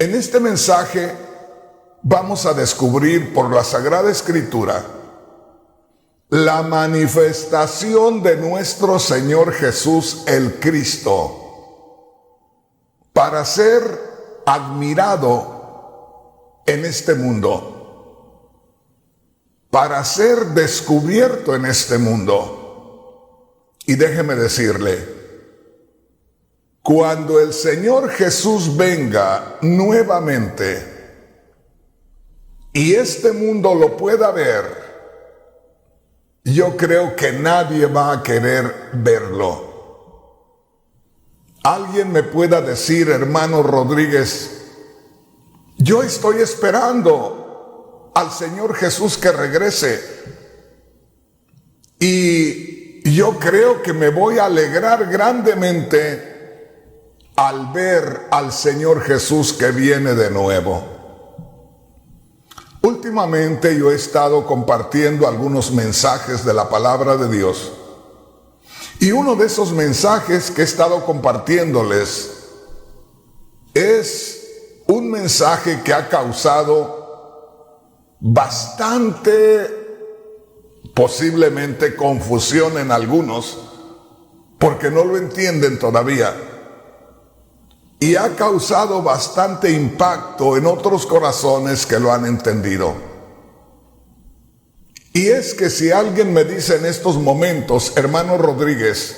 En este mensaje vamos a descubrir por la Sagrada Escritura la manifestación de nuestro Señor Jesús el Cristo para ser admirado en este mundo, para ser descubierto en este mundo. Y déjeme decirle, cuando el Señor Jesús venga nuevamente y este mundo lo pueda ver, yo creo que nadie va a querer verlo. Alguien me pueda decir, hermano Rodríguez, yo estoy esperando al Señor Jesús que regrese y yo creo que me voy a alegrar grandemente al ver al Señor Jesús que viene de nuevo. Últimamente yo he estado compartiendo algunos mensajes de la palabra de Dios. Y uno de esos mensajes que he estado compartiéndoles es un mensaje que ha causado bastante, posiblemente confusión en algunos, porque no lo entienden todavía. Y ha causado bastante impacto en otros corazones que lo han entendido. Y es que si alguien me dice en estos momentos, hermano Rodríguez,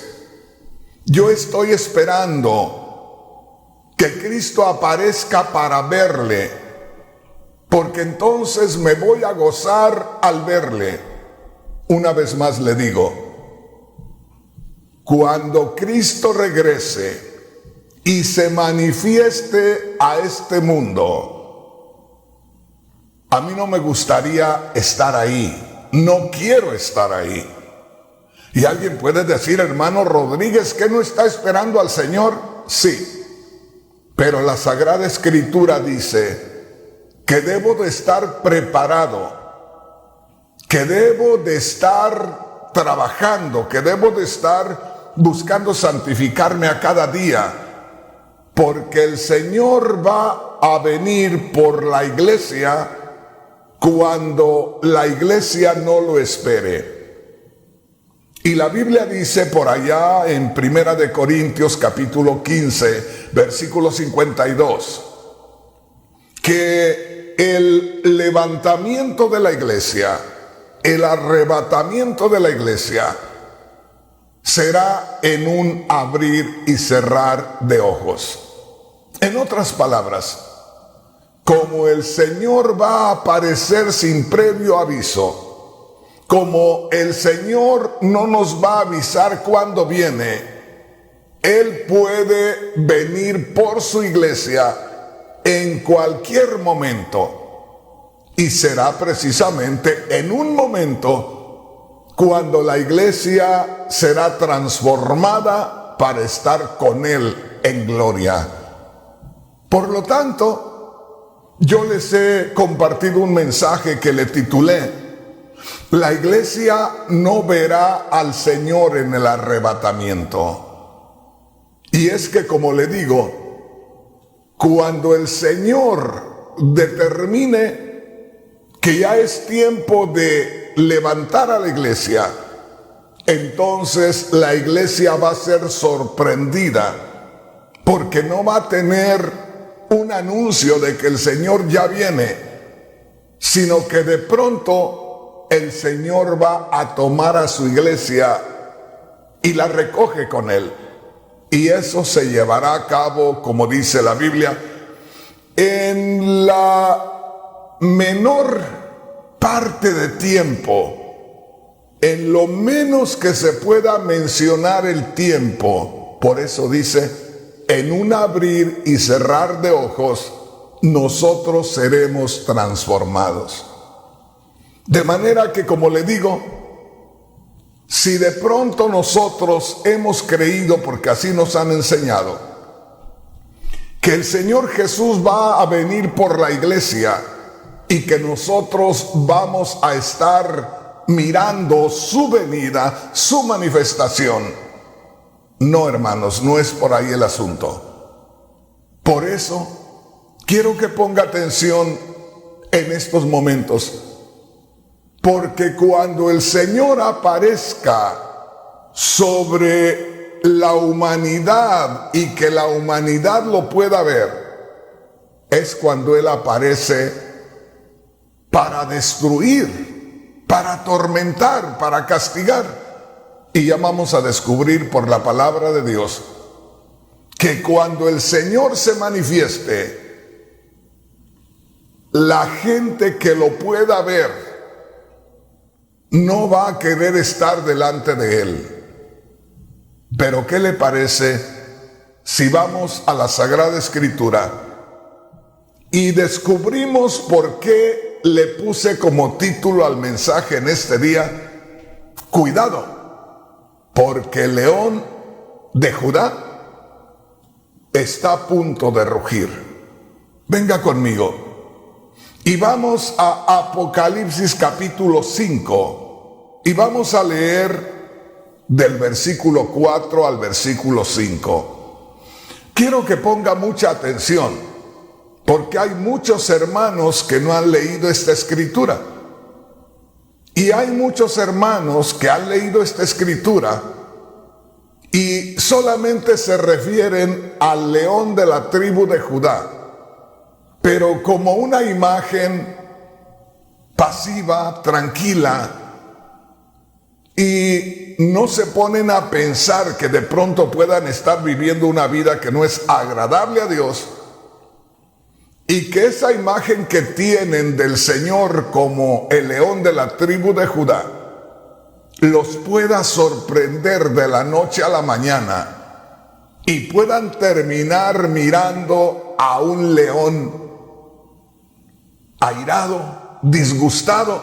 yo estoy esperando que Cristo aparezca para verle, porque entonces me voy a gozar al verle. Una vez más le digo, cuando Cristo regrese y se manifieste a este mundo, a mí no me gustaría estar ahí, no quiero estar ahí. Y alguien puede decir, hermano Rodríguez, ¿que no está esperando al Señor? Sí, pero la Sagrada Escritura dice que debo de estar preparado, que debo de estar trabajando, que debo de estar buscando santificarme a cada día, porque el Señor va a venir por la iglesia cuando la iglesia no lo espere. Y la Biblia dice por allá en 1 de Corintios capítulo 15, versículo 52, que el levantamiento de la iglesia, el arrebatamiento de la iglesia, será en un abrir y cerrar de ojos. En otras palabras, como el Señor va a aparecer sin previo aviso, como el Señor no nos va a avisar cuándo viene, Él puede venir por su iglesia en cualquier momento. Y será precisamente en un momento cuando la iglesia será transformada para estar con Él en gloria. Por lo tanto, yo les he compartido un mensaje que le titulé: la iglesia no verá al Señor en el arrebatamiento. Y es que, como le digo, cuando el Señor determine que ya es tiempo de levantar a la iglesia, entonces la iglesia va a ser sorprendida, porque no va a tener un anuncio de que el Señor ya viene, sino que de pronto el Señor va a tomar a su iglesia y la recoge con Él. Y eso se llevará a cabo, como dice la Biblia, en la menor parte de tiempo, en lo menos que se pueda mencionar el tiempo. Por eso dice, en un abrir y cerrar de ojos, nosotros seremos transformados. De manera que, como le digo, si de pronto nosotros hemos creído, porque así nos han enseñado, que el Señor Jesús va a venir por la iglesia y que nosotros vamos a estar mirando su venida, su manifestación, no, hermanos, no es por ahí el asunto. Por eso, quiero que ponga atención en estos momentos, porque cuando el Señor aparezca sobre la humanidad y que la humanidad lo pueda ver, es cuando Él aparece para destruir, para atormentar, para castigar. Y ya vamos a descubrir por la palabra de Dios que cuando el Señor se manifieste, la gente que lo pueda ver no va a querer estar delante de Él. Pero ¿qué le parece si vamos a la Sagrada Escritura y descubrimos por qué le puse como título al mensaje en este día: cuidado, porque el león de Judá está a punto de rugir? Venga conmigo y vamos a Apocalipsis capítulo 5 y vamos a leer del versículo 4 al versículo 5. Quiero que ponga mucha atención, porque hay muchos hermanos que no han leído esta escritura. Y hay muchos hermanos que han leído esta escritura y solamente se refieren al león de la tribu de Judá, pero como una imagen pasiva, tranquila, y no se ponen a pensar que de pronto puedan estar viviendo una vida que no es agradable a Dios, y que esa imagen que tienen del Señor como el león de la tribu de Judá los pueda sorprender de la noche a la mañana y puedan terminar mirando a un león airado, disgustado,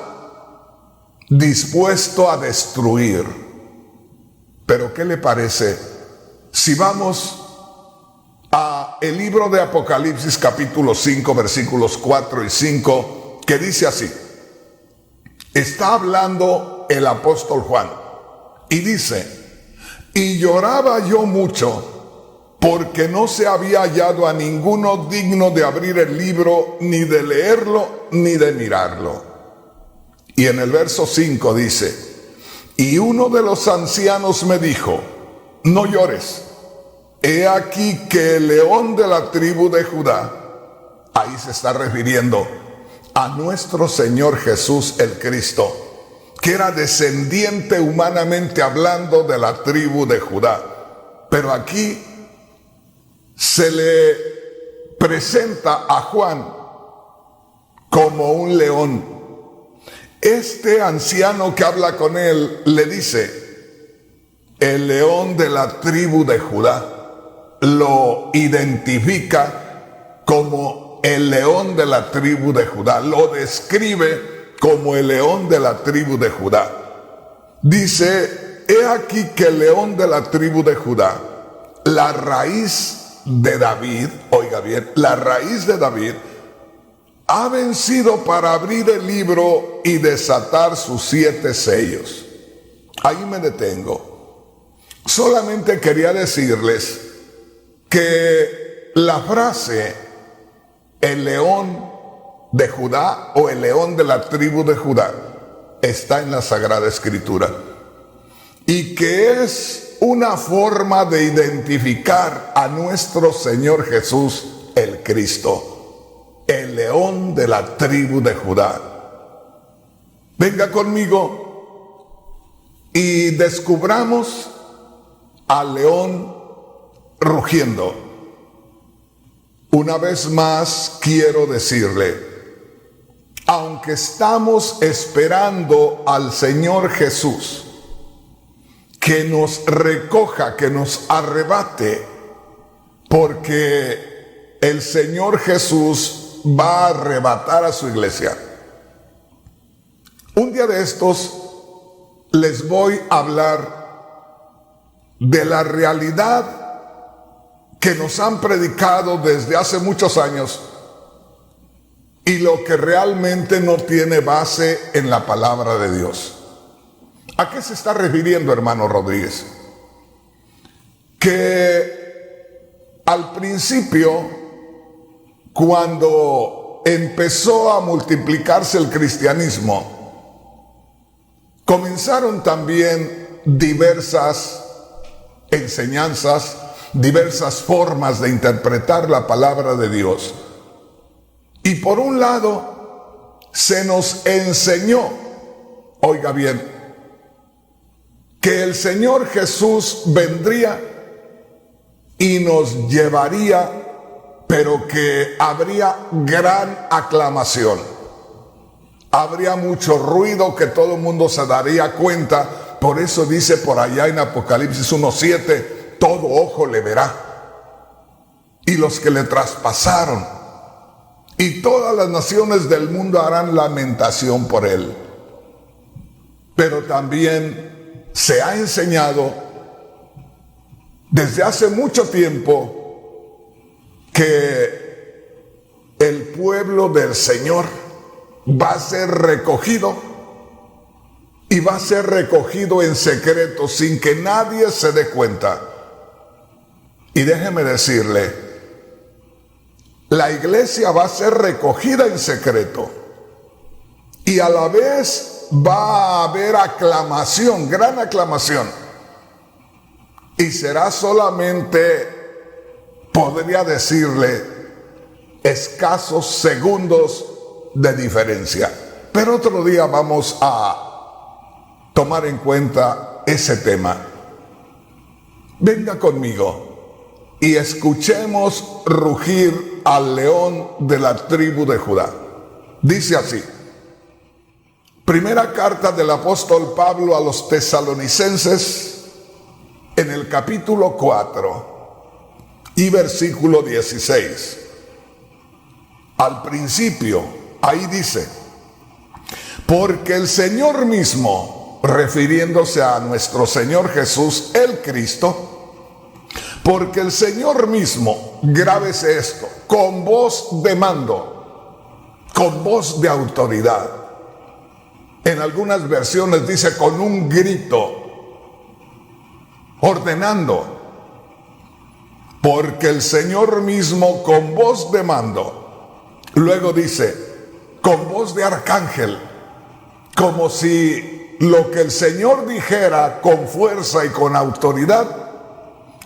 dispuesto a destruir. Pero ¿qué le parece si vamos a el libro de Apocalipsis capítulo 5 versículos 4 y 5, que dice así? Está hablando el apóstol Juan y dice: y lloraba yo mucho porque no se había hallado a ninguno digno de abrir el libro, ni de leerlo, ni de mirarlo. Y en el verso 5 dice: y uno de los ancianos me dijo: no llores, he aquí que el león de la tribu de Judá, ahí se está refiriendo a nuestro Señor Jesús el Cristo, que era descendiente humanamente hablando de la tribu de Judá. Pero aquí se le presenta a Juan como un león. Este anciano que habla con él le dice: el león de la tribu de Judá. Lo identifica como el león de la tribu de Judá. Lo describe como el león de la tribu de Judá. Dice: he aquí que el león de la tribu de Judá, la raíz de David, oiga bien, la raíz de David, ha vencido para abrir el libro y desatar sus 7 sellos. Ahí me detengo. Solamente quería decirles que la frase el león de Judá o el león de la tribu de Judá está en la Sagrada Escritura, y que es una forma de identificar a nuestro Señor Jesús el Cristo, el león de la tribu de Judá. Venga conmigo y descubramos al león rugiendo. Una vez más quiero decirle, aunque estamos esperando al Señor Jesús que nos recoja, que nos arrebate, porque el Señor Jesús va a arrebatar a su iglesia. Un día de estos les voy a hablar de la realidad que nos han predicado desde hace muchos años y lo que realmente no tiene base en la palabra de Dios. ¿A qué se está refiriendo, hermano Rodríguez? Que al principio cuando empezó a multiplicarse el cristianismo, comenzaron también diversas enseñanzas, diversas formas de interpretar la palabra de Dios. Y por un lado, se nos enseñó, oiga bien, que el Señor Jesús vendría y nos llevaría, pero que habría gran aclamación. Habría mucho ruido, que todo el mundo se daría cuenta. Por eso dice por allá en Apocalipsis 1:7, todo ojo le verá. Y los que le traspasaron, y todas las naciones del mundo harán lamentación por él. Pero también se ha enseñado desde hace mucho tiempo que el pueblo del Señor va a ser recogido, y va a ser recogido en secreto sin que nadie se dé cuenta. Y déjeme decirle, la iglesia va a ser recogida en secreto, y a la vez va a haber aclamación, gran aclamación, y será solamente, podría decirle, escasos segundos de diferencia. Pero otro día vamos a tomar en cuenta ese tema. Venga conmigo y escuchemos rugir al león de la tribu de Judá. Dice así: primera carta del apóstol Pablo a los tesalonicenses, en el capítulo 4 y versículo 16. Al principio, ahí dice: porque el Señor mismo, refiriéndose a nuestro Señor Jesús el Cristo, porque el Señor mismo, grábese esto, con voz de mando, con voz de autoridad. En algunas versiones dice con un grito, ordenando, porque el Señor mismo con voz de mando. Luego dice, con voz de arcángel, como si lo que el Señor dijera con fuerza y con autoridad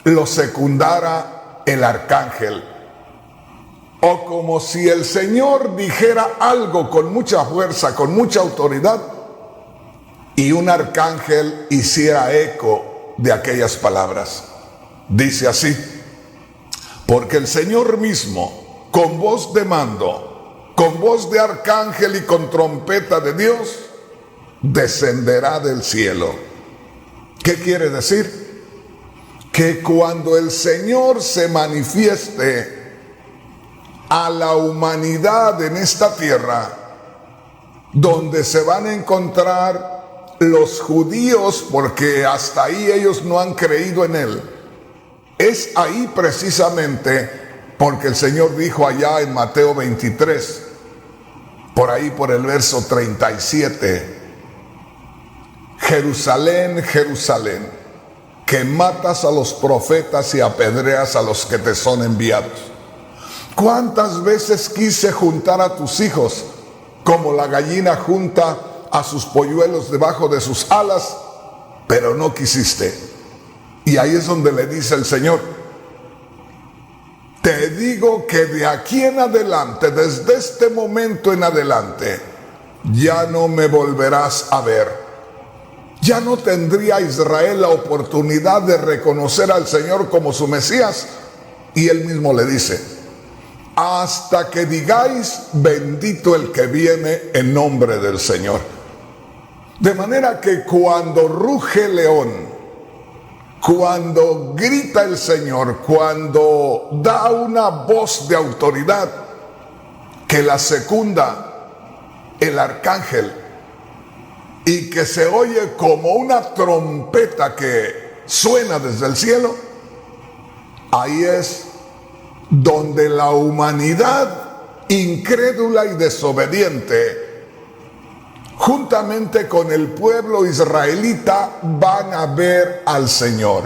lo secundara el arcángel, o como si el Señor dijera algo con mucha fuerza, con mucha autoridad, y un arcángel hiciera eco de aquellas palabras. Dice así: porque el Señor mismo, con voz de mando, con voz de arcángel y con trompeta de Dios, descenderá del cielo. ¿Qué quiere decir? Que cuando el Señor se manifieste a la humanidad en esta tierra, donde se van a encontrar los judíos, porque hasta ahí ellos no han creído en Él, es ahí precisamente porque el Señor dijo allá en Mateo 23, por ahí por el verso 37, Jerusalén, Jerusalén, que matas a los profetas y apedreas a los que te son enviados. ¿Cuántas veces quise juntar a tus hijos como la gallina junta a sus polluelos debajo de sus alas, pero no quisiste? Y ahí es donde le dice el Señor: te digo que de aquí en adelante, desde este momento en adelante, ya no me volverás a ver. Ya no tendría Israel la oportunidad de reconocer al Señor como su Mesías. Y él mismo le dice: hasta que digáis, bendito el que viene en nombre del Señor. De manera que cuando ruge el león, cuando grita el Señor, cuando da una voz de autoridad que la secunda el arcángel, y que se oye como una trompeta que suena desde el cielo, ahí es donde la humanidad incrédula y desobediente, juntamente con el pueblo israelita, van a ver al Señor.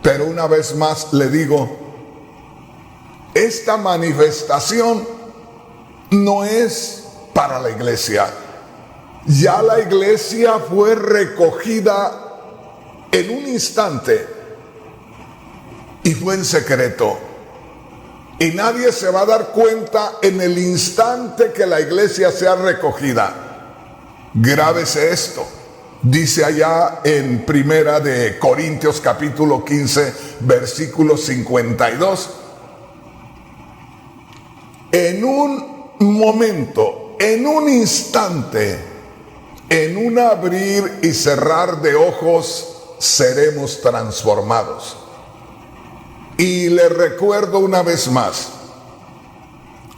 Pero una vez más le digo, esta manifestación no es para la iglesia. Ya la iglesia fue recogida en un instante y fue en secreto. Y nadie se va a dar cuenta en el instante que la iglesia sea recogida. Grábese esto. Dice allá en Primera de Corintios capítulo 15, versículo 52. En un momento, en un instante, en un abrir y cerrar de ojos, seremos transformados. Y le recuerdo una vez más,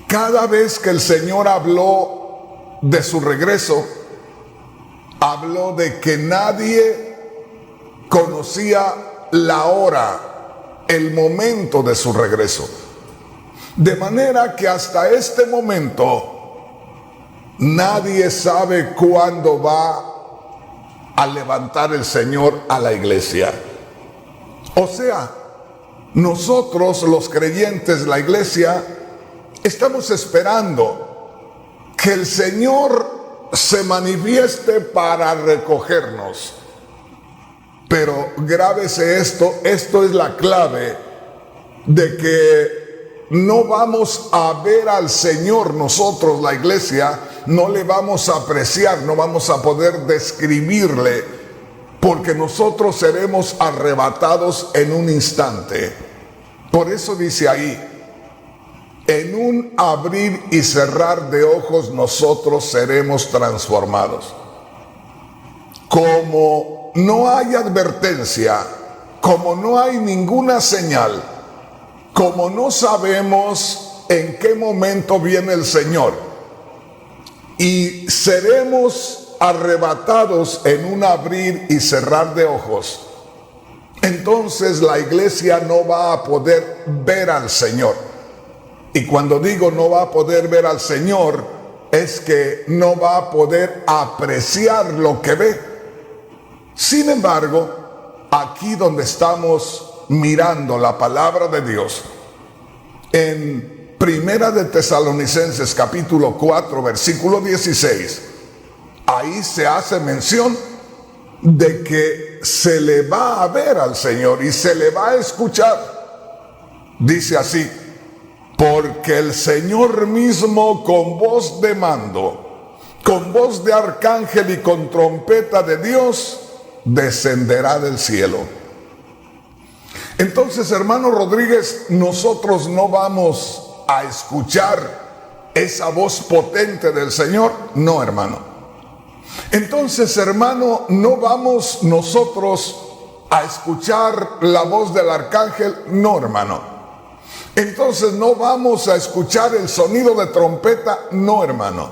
cada vez que el Señor habló de su regreso, habló de que nadie conocía la hora, el momento de su regreso. De manera que hasta este momento nadie sabe cuándo va a levantar el Señor a la iglesia. O sea, nosotros los creyentes, la iglesia, estamos esperando que el Señor se manifieste para recogernos. Pero grábese esto es la clave de que no vamos a ver al Señor nosotros, la iglesia, no le vamos a apreciar, no vamos a poder describirle, porque nosotros seremos arrebatados en un instante. Por eso dice ahí, en un abrir y cerrar de ojos nosotros seremos transformados. Como no hay advertencia, como no hay ninguna señal, como no sabemos en qué momento viene el Señor, y seremos arrebatados en un abrir y cerrar de ojos, entonces la iglesia no va a poder ver al Señor. Y cuando digo no va a poder ver al Señor, es que no va a poder apreciar lo que ve. Sin embargo, aquí donde estamos mirando la palabra de Dios, en Primera de Tesalonicenses capítulo 4, versículo 16, ahí se hace mención de que se le va a ver al Señor y se le va a escuchar. Dice así: porque el Señor mismo con voz de mando, con voz de arcángel y con trompeta de Dios, descenderá del cielo. Entonces, hermano Rodríguez, nosotros no vamos a escuchar esa voz potente del Señor. No, hermano. Entonces, hermano, no vamos nosotros a escuchar la voz del arcángel. No, hermano. Entonces no vamos a escuchar el sonido de trompeta. No, hermano.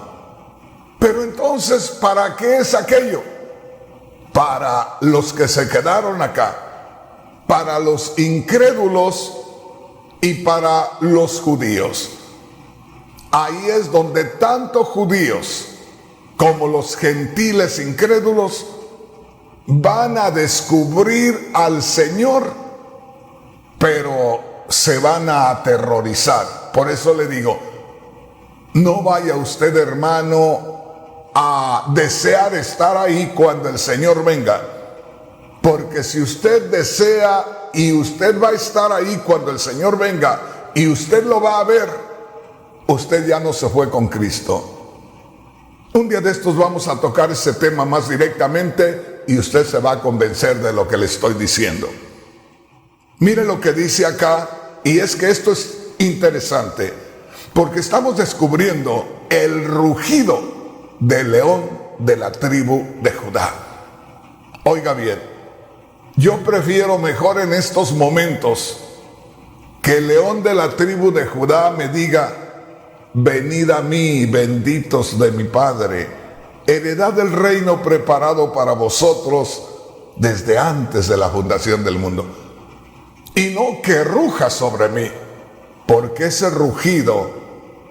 Pero entonces, ¿para qué es aquello? Para los que se quedaron acá, para los incrédulos y para los judíos. Ahí es donde tanto judíos como los gentiles incrédulos van a descubrir al Señor, pero se van a aterrorizar. Por eso le digo, no vaya usted, hermano, a desear estar ahí cuando el Señor venga, porque si usted desea y usted va a estar ahí cuando el Señor venga y usted lo va a ver, usted ya no se fue con Cristo. Un día de estos vamos a tocar ese tema más directamente y usted se va a convencer de lo que le estoy diciendo. Mire lo que dice acá, y es que esto es interesante, porque estamos descubriendo el rugido del león de la tribu de Judá. Oiga bien, yo prefiero mejor en estos momentos que el león de la tribu de Judá me diga: venid a mí, benditos de mi Padre, heredad del reino preparado para vosotros desde antes de la fundación del mundo. Y no que ruja sobre mí, porque ese rugido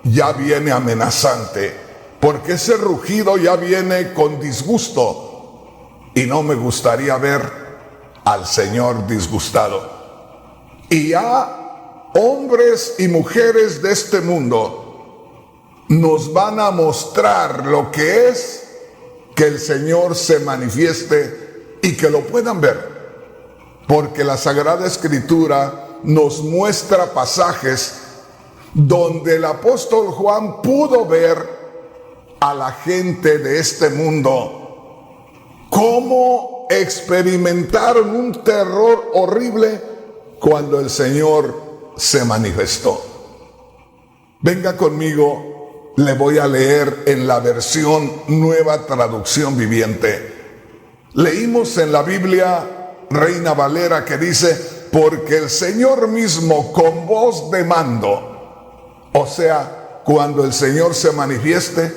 ya viene amenazante, porque ese rugido ya viene con disgusto, y no me gustaría ver al Señor disgustado. Y ya hombres y mujeres de este mundo nos van a mostrar lo que es que el Señor se manifieste y que lo puedan ver. Porque la Sagrada Escritura nos muestra pasajes donde el apóstol Juan pudo ver a la gente de este mundo cómo experimentaron un terror horrible cuando el Señor se manifestó. Venga conmigo. Le voy a leer en la versión Nueva Traducción Viviente. Leímos en la Biblia Reina Valera que dice: porque el Señor mismo con voz de mando, o sea, cuando el Señor se manifieste,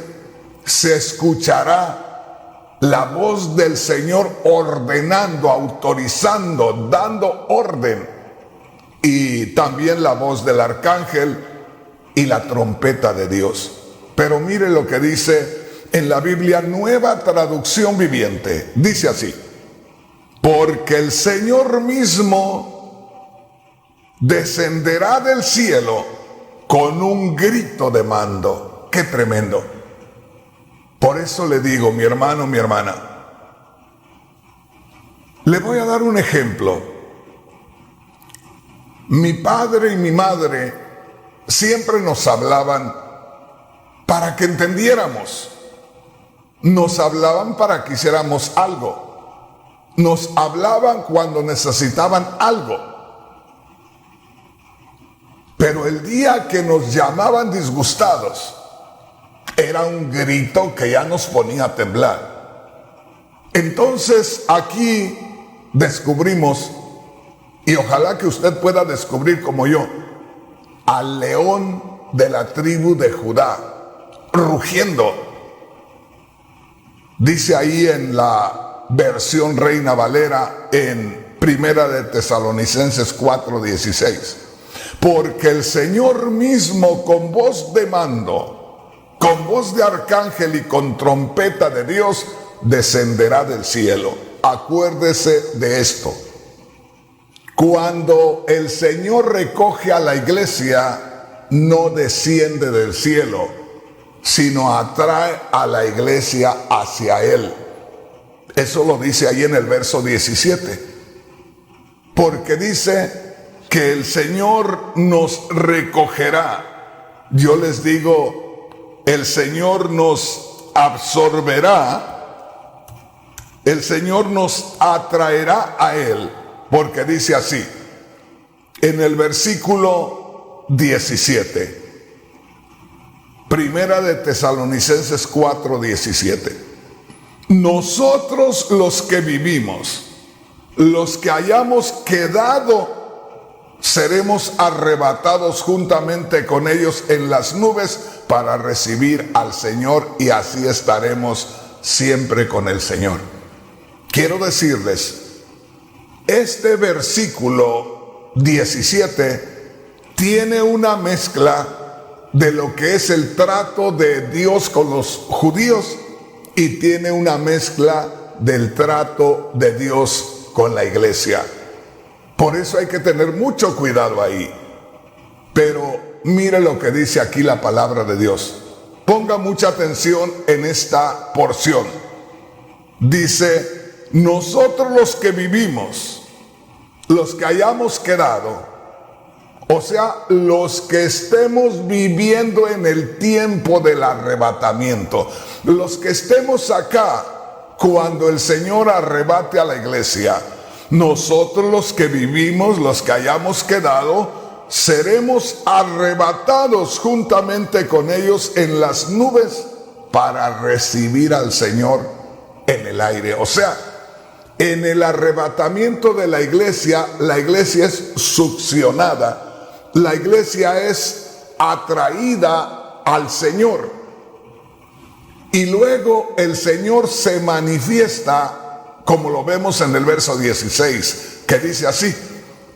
se escuchará la voz del Señor ordenando, autorizando, dando orden, y también la voz del arcángel y la trompeta de Dios. Pero mire lo que dice en la Biblia Nueva Traducción Viviente. Dice así: porque el Señor mismo descenderá del cielo con un grito de mando. ¡Qué tremendo! Por eso le digo, mi hermano, mi hermana, le voy a dar un ejemplo. Mi padre y mi madre siempre nos hablaban para que entendiéramos. Nos hablaban para que hiciéramos algo. Nos hablaban cuando necesitaban algo. Pero el día que nos llamaban disgustados, era un grito que ya nos ponía a temblar. Entonces aquí descubrimos, y ojalá que usted pueda descubrir como yo, al león de la tribu de Judá, rugiendo. Dice ahí en la versión Reina Valera, en Primera de Tesalonicenses 4:16, porque el Señor mismo con voz de mando, con voz de arcángel y con trompeta de Dios, descenderá del cielo. Acuérdese de esto. Cuando el Señor recoge a la iglesia, no desciende del cielo, sino atrae a la iglesia hacia Él. Eso lo dice ahí en el verso 17. Porque dice que el Señor nos recogerá. Yo les digo, el Señor nos absorberá, el Señor nos atraerá a Él. Porque dice así, en el versículo 17. Primera de Tesalonicenses 4:17. Nosotros los que vivimos, los que hayamos quedado, seremos arrebatados juntamente con ellos en las nubes para recibir al Señor, y así estaremos siempre con el Señor. Quiero decirles, este versículo 17 tiene una mezcla de lo que es el trato de Dios con los judíos y tiene una mezcla del trato de Dios con la iglesia. Por eso hay que tener mucho cuidado ahí. Pero mire lo que dice aquí la palabra de Dios. Ponga mucha atención en esta porción. Dice: nosotros los que vivimos, los que hayamos quedado, o sea, los que estemos viviendo en el tiempo del arrebatamiento, los que estemos acá cuando el Señor arrebate a la iglesia, nosotros los que vivimos, los que hayamos quedado, seremos arrebatados juntamente con ellos en las nubes para recibir al Señor en el aire. O sea, en el arrebatamiento de la iglesia es succionada. La iglesia es atraída al Señor. Y luego el Señor se manifiesta, como lo vemos en el verso 16, que dice así: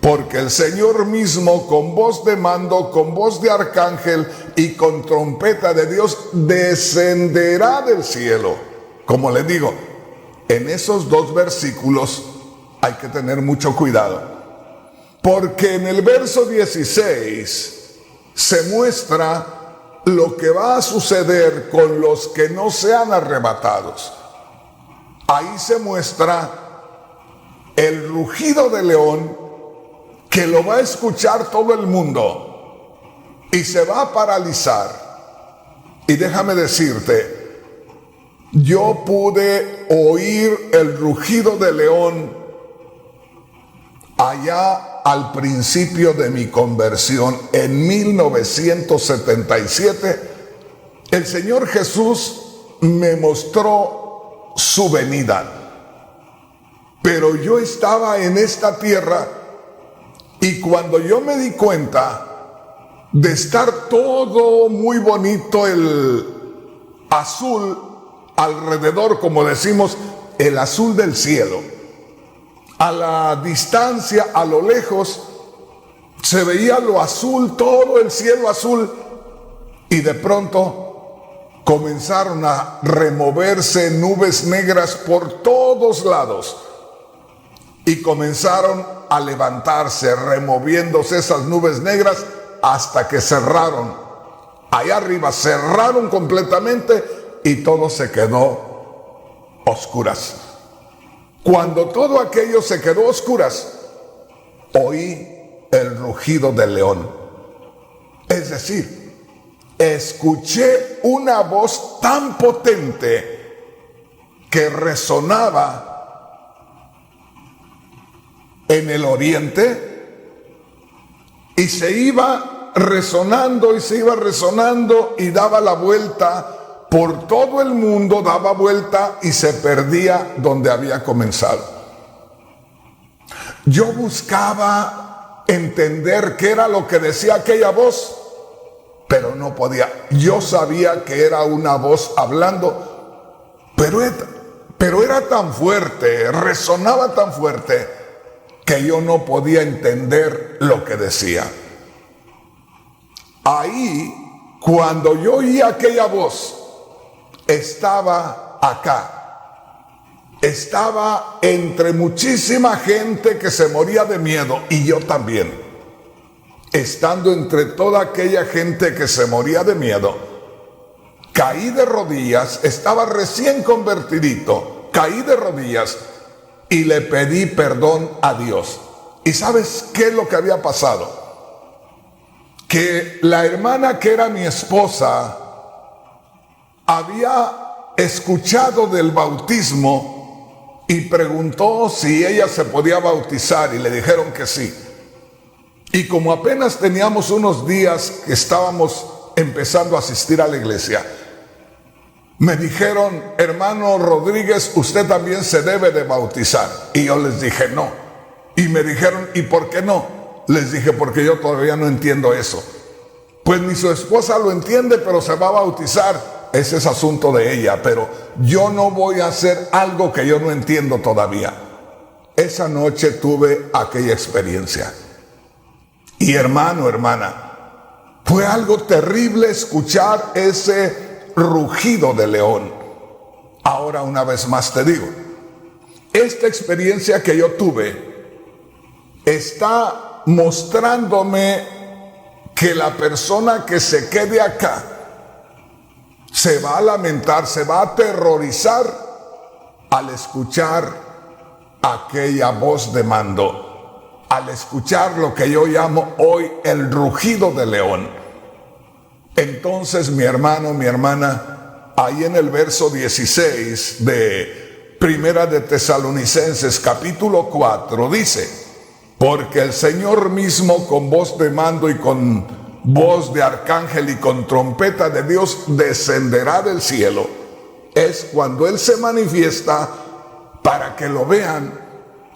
porque el Señor mismo con voz de mando, con voz de arcángel y con trompeta de Dios descenderá del cielo. Como les digo, en esos dos versículos hay que tener mucho cuidado. Porque en el verso 16 se muestra lo que va a suceder con los que no sean arrebatados. Ahí se muestra el rugido del león, que lo va a escuchar todo el mundo y se va a paralizar. Y déjame decirte, yo pude oír el rugido del león allá al principio de mi conversión en 1977. El Señor Jesús me mostró su venida, pero yo estaba en esta tierra, y cuando yo me di cuenta de estar todo muy bonito, el azul alrededor, como decimos, el azul del cielo, a la distancia, a lo lejos, se veía lo azul, todo el cielo azul, y de pronto comenzaron a removerse nubes negras por todos lados, y comenzaron a levantarse, removiéndose esas nubes negras hasta que cerraron. Allá arriba cerraron completamente y todo se quedó oscuras. Cuando todo aquello se quedó oscuras, oí el rugido del león. Es decir, escuché una voz tan potente que resonaba en el oriente y se iba resonando y se iba resonando y daba la vuelta por todo el mundo, daba vuelta y se perdía donde había comenzado. Yo buscaba entender qué era lo que decía aquella voz, pero no podía. Yo sabía que era una voz hablando, pero era tan fuerte, resonaba tan fuerte, que yo no podía entender lo que decía. Ahí, cuando yo oí aquella voz, estaba acá. Estaba entre muchísima gente que se moría de miedo, y yo también. Estando entre toda aquella gente que se moría de miedo, caí de rodillas, estaba recién convertidito, caí de rodillas y le pedí perdón a Dios. ¿Y sabes qué es lo que había pasado? Que la hermana que era mi esposa había escuchado del bautismo y preguntó si ella se podía bautizar, y le dijeron que sí. Y como apenas teníamos unos días que estábamos empezando a asistir a la iglesia, me dijeron: hermano Rodríguez, usted también se debe de bautizar. Y yo les dije no. Y me dijeron: ¿y por qué no? Les dije: porque yo todavía no entiendo eso. Pues ni su esposa lo entiende, pero se va a bautizar. Ese es asunto de ella, pero yo no voy a hacer algo que yo no entiendo todavía. Esa noche tuve aquella experiencia. Y hermano, hermana, fue algo terrible escuchar ese rugido de león. Ahora, una vez más te digo, esta experiencia que yo tuve está mostrándome que la persona que se quede acá se va a lamentar, se va a aterrorizar al escuchar aquella voz de mando, al escuchar lo que yo llamo hoy el rugido del león. Entonces, mi hermano, mi hermana, ahí en el verso 16 de Primera de Tesalonicenses capítulo 4 dice: porque el Señor mismo con voz de mando y con voz de arcángel y con trompeta de Dios descenderá del cielo. Es cuando Él se manifiesta para que lo vean,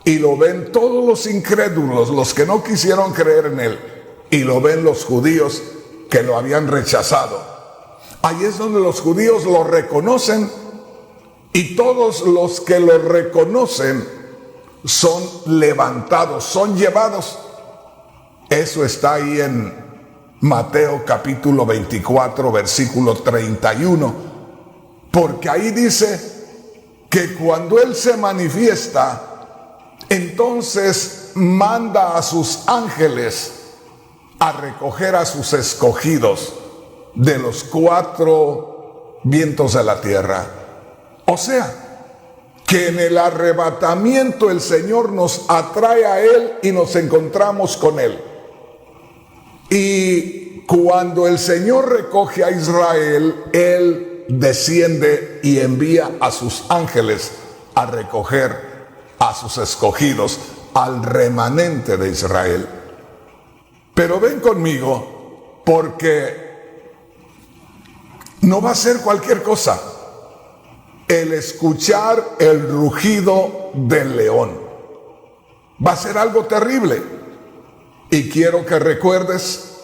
y lo ven todos los incrédulos, los que no quisieron creer en Él, y lo ven los judíos que lo habían rechazado. Ahí es donde los judíos lo reconocen, y todos los que lo reconocen son levantados, son llevados. Eso está ahí en Mateo capítulo 24 versículo 31, porque ahí dice que cuando Él se manifiesta, entonces manda a sus ángeles a recoger a sus escogidos de los 4 vientos de la tierra. O sea, que en el arrebatamiento el Señor nos atrae a Él y nos encontramos con Él. Y cuando el Señor recoge a Israel, Él desciende y envía a sus ángeles a recoger a sus escogidos, al remanente de Israel. Pero ven conmigo, porque no va a ser cualquier cosa el escuchar el rugido del león. Va a ser algo terrible. Y quiero que recuerdes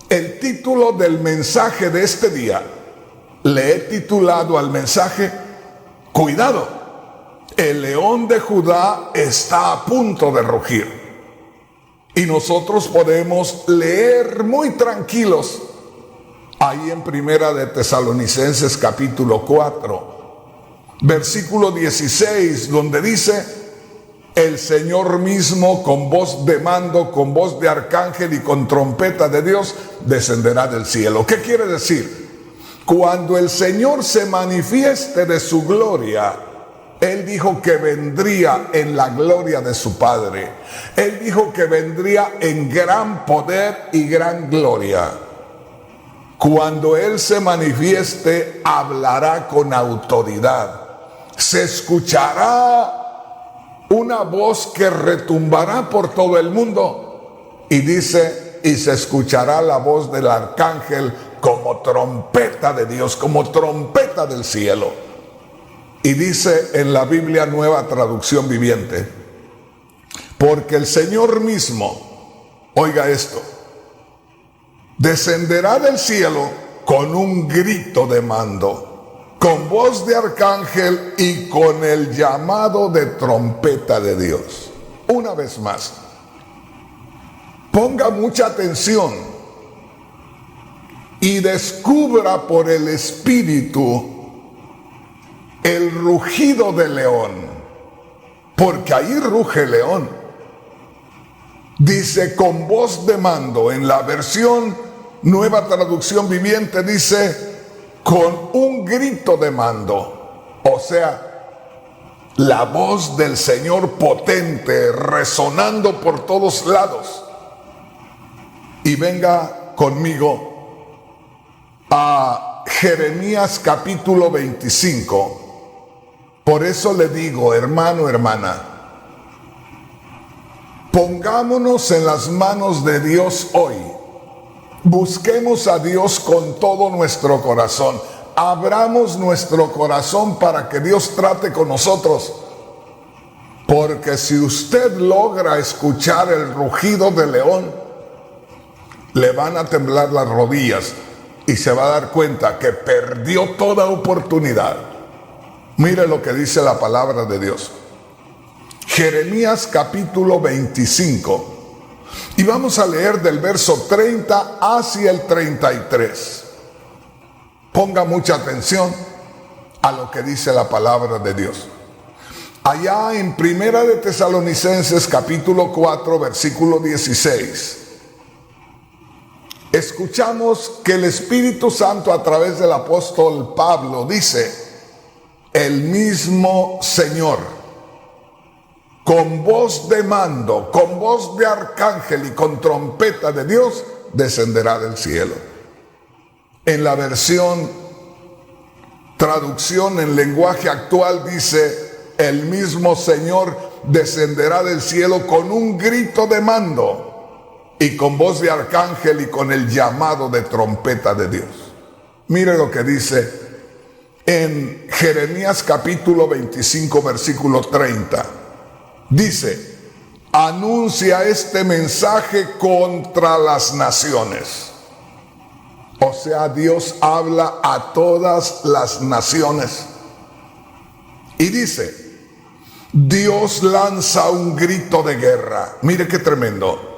el título del mensaje de este día. Le he titulado al mensaje: cuidado, el león de Judá está a punto de rugir. Y nosotros podemos leer muy tranquilos ahí en Primera de Tesalonicenses capítulo 4, versículo 16, donde dice: el Señor mismo con voz de mando, con voz de arcángel y con trompeta de Dios descenderá del cielo. ¿Qué quiere decir? Cuando el Señor se manifieste de su gloria, Él dijo que vendría en la gloria de su Padre. Él dijo que vendría en gran poder y gran gloria. Cuando Él se manifieste, hablará con autoridad. Se escuchará una voz que retumbará por todo el mundo. Y dice, y se escuchará la voz del arcángel como trompeta de Dios, como trompeta del cielo. Y dice en la Biblia Nueva Traducción Viviente: porque el Señor mismo, oiga esto, descenderá del cielo con un grito de mando, con voz de arcángel y con el llamado de trompeta de Dios. Una vez más, ponga mucha atención y descubra por el Espíritu el rugido del león, porque ahí ruge el león. Dice con voz de mando. En la versión Nueva Traducción Viviente dice con un grito de mando. O sea, la voz del Señor potente, resonando por todos lados. Y venga conmigo a Jeremías capítulo 25. Por eso le digo, hermano, hermana, pongámonos en las manos de Dios hoy. Busquemos a Dios con todo nuestro corazón. Abramos nuestro corazón para que Dios trate con nosotros. Porque si usted logra escuchar el rugido del león, le van a temblar las rodillas y se va a dar cuenta que perdió toda oportunidad. Mire lo que dice la palabra de Dios. Jeremías capítulo 25. Y vamos a leer del verso 30 hacia el 33. Ponga mucha atención a lo que dice la palabra de Dios. Allá en Primera de Tesalonicenses capítulo 4 versículo 16. Escuchamos que el Espíritu Santo a través del apóstol Pablo dice: el mismo Señor, con voz de mando, con voz de arcángel y con trompeta de Dios, descenderá del cielo. En la versión traducción en lenguaje actual dice: el mismo Señor descenderá del cielo con un grito de mando y con voz de arcángel y con el llamado de trompeta de Dios. Mire lo que dice en Jeremías capítulo 25 versículo 30. Dice: anuncia este mensaje contra las naciones. O sea, Dios habla a todas las naciones. Y dice: Dios lanza un grito de guerra. Mire qué tremendo.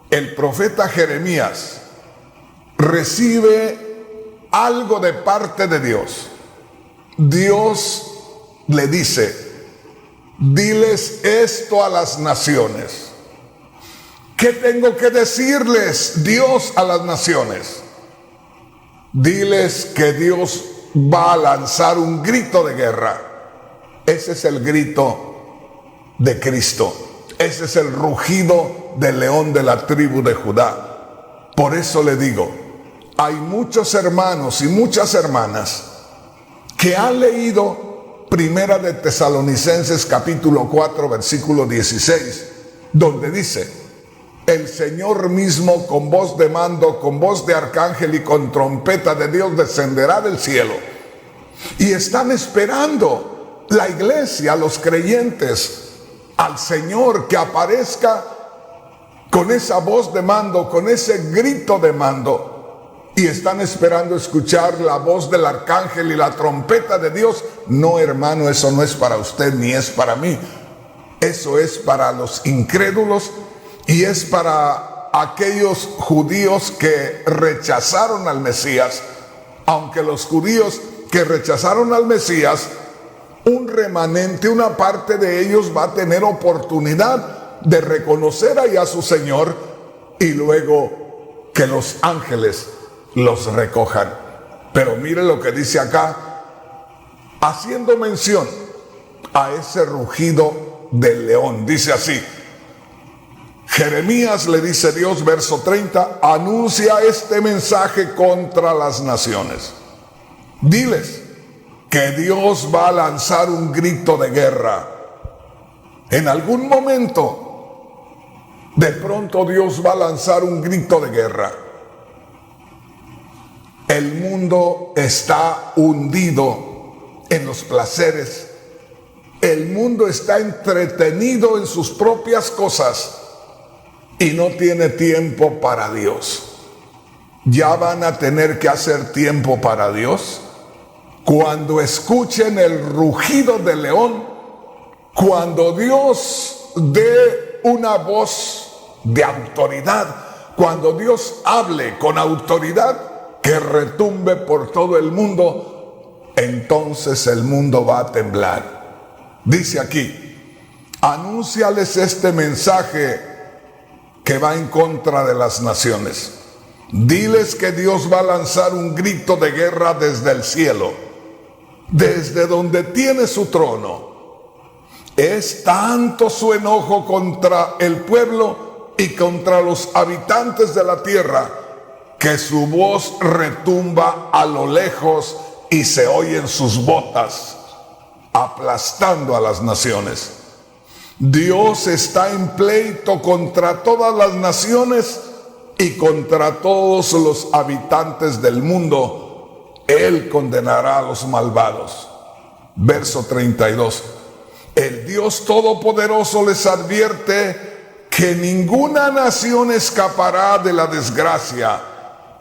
El profeta Jeremías recibe algo de parte de Dios. Dios le dice: diles esto a las naciones. ¿Qué tengo que decirles, Dios, a las naciones? Diles que Dios va a lanzar un grito de guerra. Ese es el grito de Cristo. Ese es el rugido del león de la tribu de Judá. Por eso le digo, hay muchos hermanos y muchas hermanas que han leído Primera de Tesalonicenses capítulo 4 versículo 16, donde dice: el Señor mismo con voz de mando, con voz de arcángel y con trompeta de Dios descenderá del cielo. Y están esperando la iglesia, los creyentes, al Señor que aparezca con esa voz de mando, con ese grito de mando. Y están esperando escuchar la voz del arcángel y la trompeta de Dios. No, hermano, eso no es para usted ni es para mí. Eso es para los incrédulos. Y es para aquellos judíos que rechazaron al Mesías. Aunque los judíos que rechazaron al Mesías, un remanente, una parte de ellos va a tener oportunidad de reconocer ahí a su Señor y luego que los ángeles los recojan. Pero mire lo que dice acá, haciendo mención a ese rugido del león. Dice así: Jeremías, le dice Dios, verso 30, anuncia este mensaje contra las naciones. Diles que Dios va a lanzar un grito de guerra. En algún momento, de pronto Dios va a lanzar un grito de guerra. El mundo está hundido en los placeres. El mundo está entretenido en sus propias cosas y no tiene tiempo para Dios. Ya van a tener que hacer tiempo para Dios cuando escuchen el rugido del león, cuando Dios dé una voz de autoridad, cuando Dios hable con autoridad que retumbe por todo el mundo, entonces el mundo va a temblar. Dice aquí, anúnciales este mensaje que va en contra de las naciones. Diles que Dios va a lanzar un grito de guerra desde el cielo, desde donde tiene su trono. Es tanto su enojo contra el pueblo y contra los habitantes de la tierra que su voz retumba a lo lejos y se oyen sus botas aplastando a las naciones. Dios está en pleito contra todas las naciones y contra todos los habitantes del mundo. Él condenará a los malvados. Verso 32. El Dios Todopoderoso les advierte que ninguna nación escapará de la desgracia.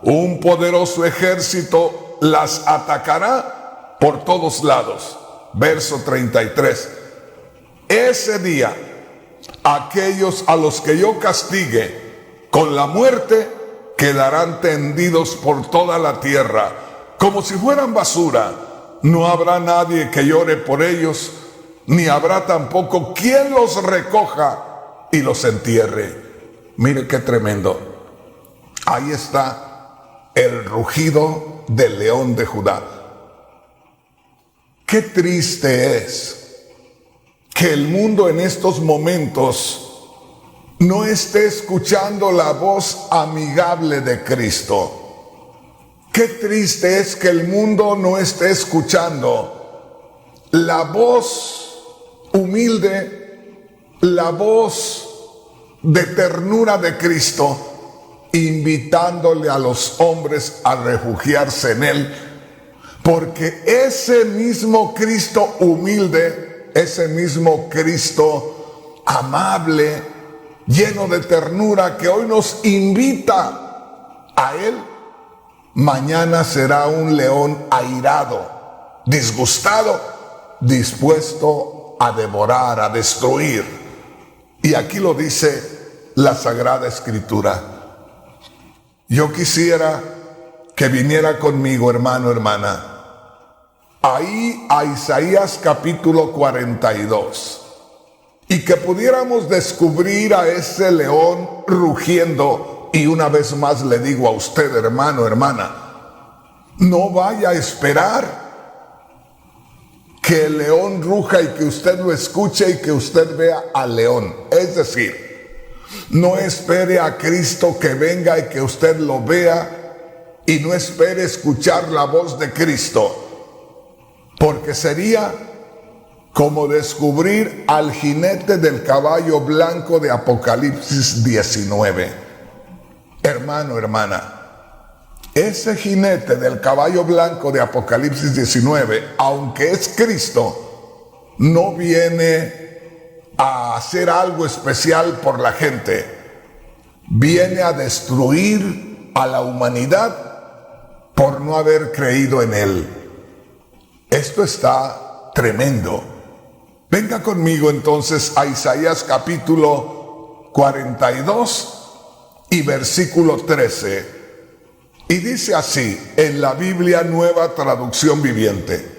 Un poderoso ejército las atacará por todos lados. Verso 33. Ese día, aquellos a los que yo castigue con la muerte quedarán tendidos por toda la tierra, como si fueran basura. No habrá nadie que llore por ellos, ni habrá tampoco quien los recoja y los entierre. Mire qué tremendo. Ahí está el rugido del león de Judá. Qué triste es que el mundo en estos momentos no esté escuchando la voz amigable de Cristo. Qué triste es que el mundo no esté escuchando la voz humilde, la voz de ternura de Cristo, invitándole a los hombres a refugiarse en Él. Porque ese mismo Cristo humilde, ese mismo Cristo amable, lleno de ternura, que hoy nos invita a Él, mañana será un león airado, disgustado, dispuesto a devorar, a destruir. Y aquí lo dice la Sagrada Escritura. Yo quisiera que viniera conmigo, hermano, hermana, ahí a Isaías capítulo 42. y que pudiéramos descubrir a ese león rugiendo. Y una vez más le digo a usted, hermano, hermana, no vaya a esperar que el león ruja y que usted lo escuche y que usted vea al león. Es decir, no espere a Cristo que venga y que usted lo vea, y no espere escuchar la voz de Cristo, porque sería como descubrir al jinete del caballo blanco de Apocalipsis 19. Hermano, hermana, ese jinete del caballo blanco de Apocalipsis 19, aunque es Cristo, no viene a hacer algo especial por la gente. Viene a destruir a la humanidad por no haber creído en Él. Esto está tremendo. Venga conmigo entonces a Isaías capítulo 42 y versículo 13. Y dice así en la Biblia Nueva Traducción Viviente: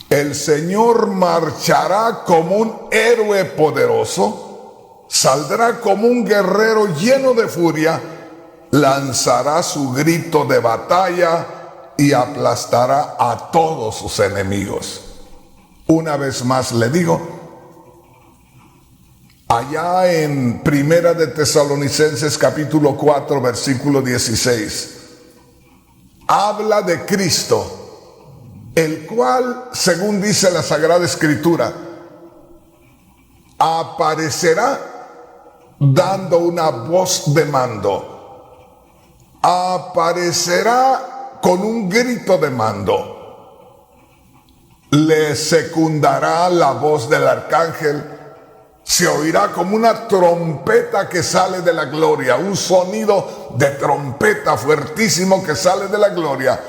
el Señor marchará como un héroe poderoso, saldrá como un guerrero lleno de furia, lanzará su grito de batalla y aplastará a todos sus enemigos. Una vez más le digo, allá en Primera de Tesalonicenses capítulo 4 versículo 16, habla de Cristo, el cual, según dice la Sagrada Escritura, aparecerá dando una voz de mando, aparecerá con un grito de mando, le secundará la voz del arcángel, se oirá como una trompeta que sale de la gloria, un sonido de trompeta fuertísimo que sale de la gloria.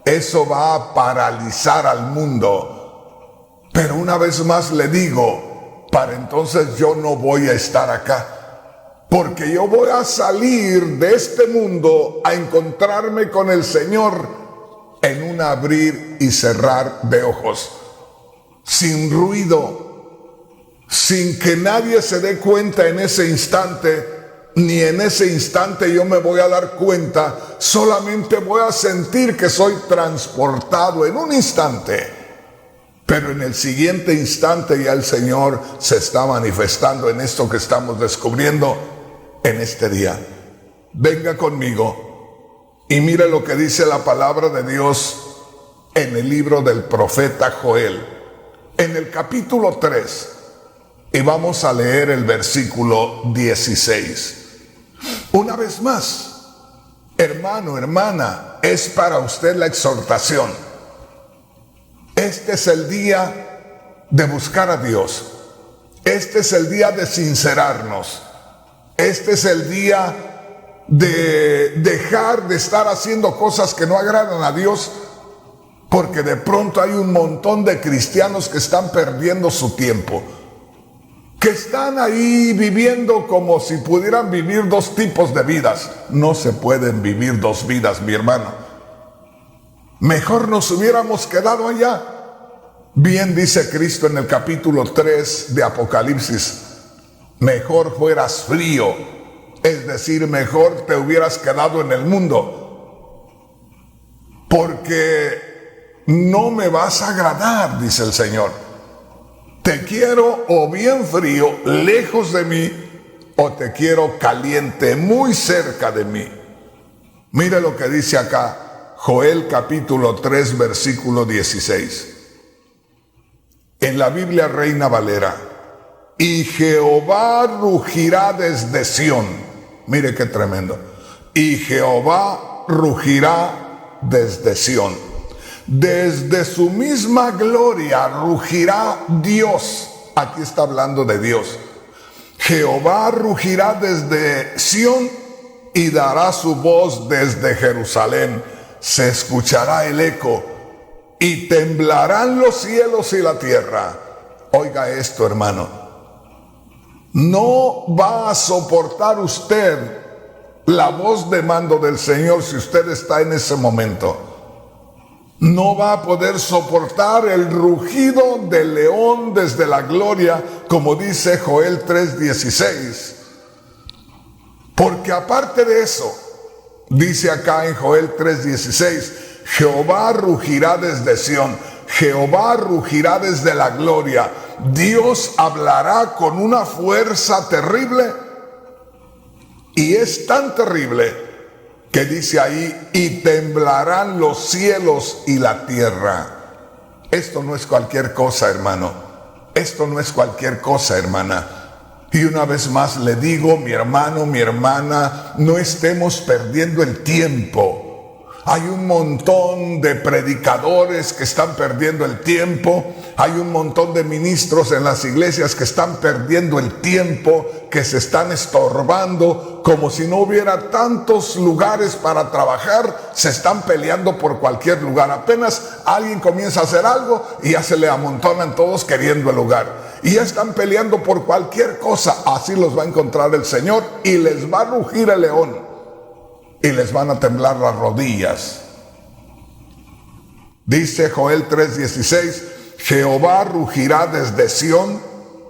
Eso va a paralizar al mundo. Pero una vez más le digo, para entonces yo no voy a estar acá, porque yo voy a salir de este mundo a encontrarme con el Señor en un abrir y cerrar de ojos, sin ruido, sin que nadie se dé cuenta en ese instante, ni en ese instante yo me voy a dar cuenta, solamente voy a sentir que soy transportado en un instante, pero en el siguiente instante ya el Señor se está manifestando en esto que estamos descubriendo en este día. Venga conmigo y mire lo que dice la palabra de Dios en el libro del profeta Joel, en el capítulo 3. Y vamos a leer el versículo 16. Una vez más, hermano, hermana, es para usted la exhortación. Este es el día de buscar a Dios. Este es el día de sincerarnos. Este es el día de dejar de estar haciendo cosas que no agradan a Dios, porque de pronto hay un montón de cristianos que están perdiendo su tiempo, que están ahí viviendo como si pudieran vivir dos tipos de vidas. No se pueden vivir dos vidas, mi hermano. Mejor nos hubiéramos quedado allá. Bien dice Cristo en el capítulo 3 de Apocalipsis: mejor fueras frío, es decir, mejor te hubieras quedado en el mundo, porque no me vas a agradar, dice el Señor. Te quiero o bien frío, lejos de mí, o te quiero caliente, muy cerca de mí. Mire lo que dice acá, Joel capítulo 3, versículo 16. En la Biblia Reina Valera: y Jehová rugirá desde Sión. Mire qué tremendo. Y Jehová rugirá desde Sión. Desde su misma gloria rugirá Dios. Aquí está hablando de Dios. Jehová rugirá desde Sión y dará su voz desde Jerusalén. Se escuchará el eco y temblarán los cielos y la tierra. Oiga esto, hermano. No va a soportar usted la voz de mando del Señor si usted está en ese momento. no va a poder soportar el rugido del león desde la gloria, como dice Joel 3:16. Porque aparte de eso, dice acá en Joel 3:16, Jehová rugirá desde Sión, Jehová rugirá desde la gloria. Dios hablará con una fuerza terrible, y es tan terrible que dice ahí, y temblarán los cielos y la tierra. Esto no es cualquier cosa, hermano. Esto no es cualquier cosa, hermana. Y una vez más le digo, mi hermano, mi hermana, no estemos perdiendo el tiempo. Hay un montón de predicadores que están perdiendo el tiempo. Hay un montón de ministros en las iglesias que están perdiendo el tiempo, que se están estorbando, como si no hubiera tantos lugares para trabajar. Se están peleando por cualquier lugar. Apenas alguien comienza a hacer algo y ya se le amontonan todos queriendo el lugar. Y ya están peleando por cualquier cosa. Así los va a encontrar el Señor y les va a rugir el león. Y les van a temblar las rodillas. Dice Joel 3:16, Jehová rugirá desde Sión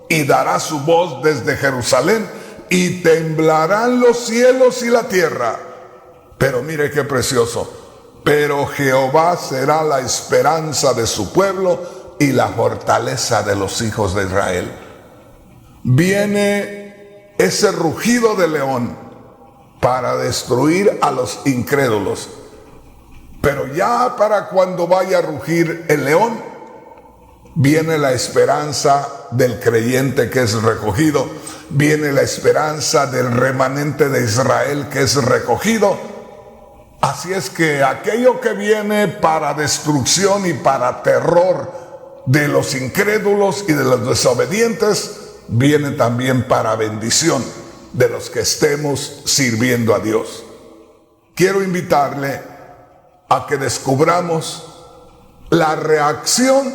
y dará su voz desde Jerusalén y temblarán los cielos y la tierra. Pero mire qué precioso. Pero Jehová será la esperanza de su pueblo y la fortaleza de los hijos de Israel. Viene ese rugido de león para destruir a los incrédulos. Pero ya para cuando vaya a rugir el león, viene la esperanza del creyente que es recogido. Viene la esperanza del remanente de Israel que es recogido. Así es que aquello que viene para destrucción y para terror de los incrédulos y de los desobedientes, viene también para bendición de los que estemos sirviendo a Dios. Quiero invitarle a que descubramos la reacción